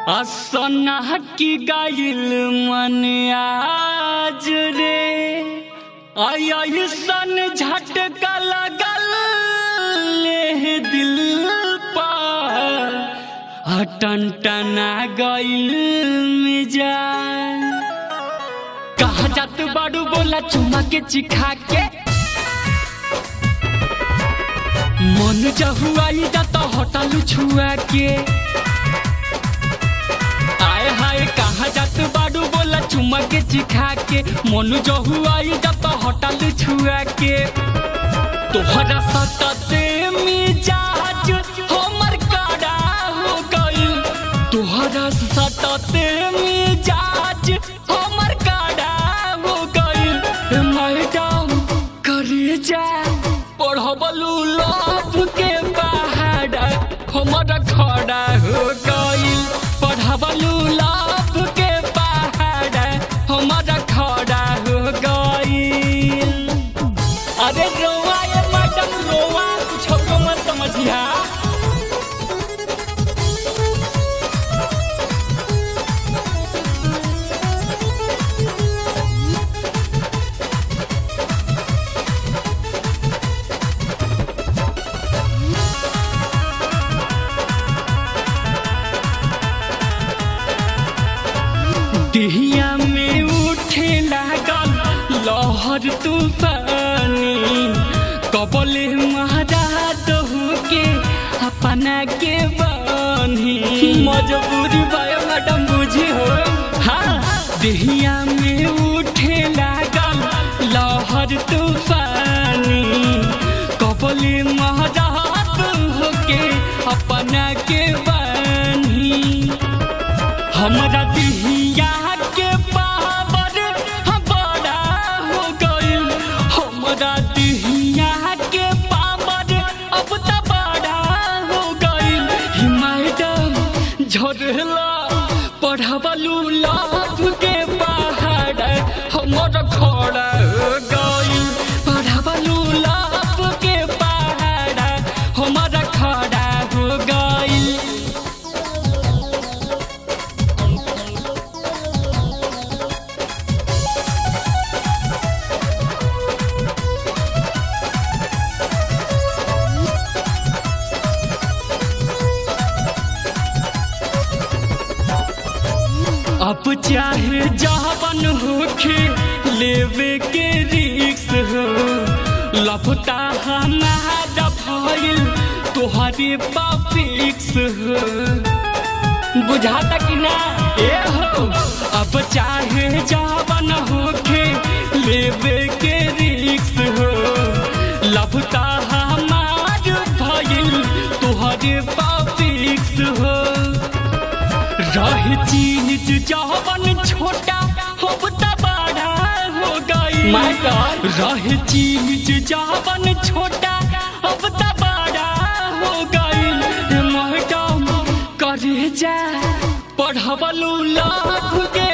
असना की गाइल मन आज रे ऐसन झटका लगल ले दिल पर टनटना गइल मिजान। कहाँ जात बाड़ू बोला चुमा के चिखा के मन जहुआई जाता होटल छुआ के। आए हाय कहाँ जात बाड़ू बोला चुमा के चिखा के मन जहुआई जाता होटल छुआ के। तोहरा सतते मिजाज हमर काड़ा हो गइल, तोहरा सतते मिजाज हमर काड़ा हो गइल। मैडम करे जा पढ़बलू लव के पहाड़ हमर खड़ा हो गइल, पढ़बलू लव के पहाड़ हमर खड़ा हो गइल। अरे रोवा ये मैडम रोवा, कुछ तो मत समझिया। दिहिया में उठे लागल लहर तूफानी, कबले महाराज होके अपना के बानी। मजबूरी भयो मैडम बुझी हो। हाँ दिहिया में उठे लागल लहर तूफानी, कबले महाराज होके अपना के बानी। हमरा दिहिया के पावर बड़ा हो गइल, हमरा दिहिया के पावर अब त बड़ा हो गइल। मैडम झरला पढ़बलू लव के पहाड़ हमर खड़ा हो गइल, पढ़बलू लव के पहाड़ हमर खड़ा हो गइल। अब चाहे जवन होखे लेवे के रिक्स हो, लफता हमारा भइल तोहरे पापिक्स हो। बुझाता कि ना ए हो। अब चाहे जवन होखे लेवे के रिक्स हो, लफता हमारा भइल तोहरे पापिक्स हो। रह चीज जवन छोटा अब त बड़ा हो गई, रह चीज जवन छोटा अब त बड़ा हो गई। मैडम करे जा पढ़बलू लव के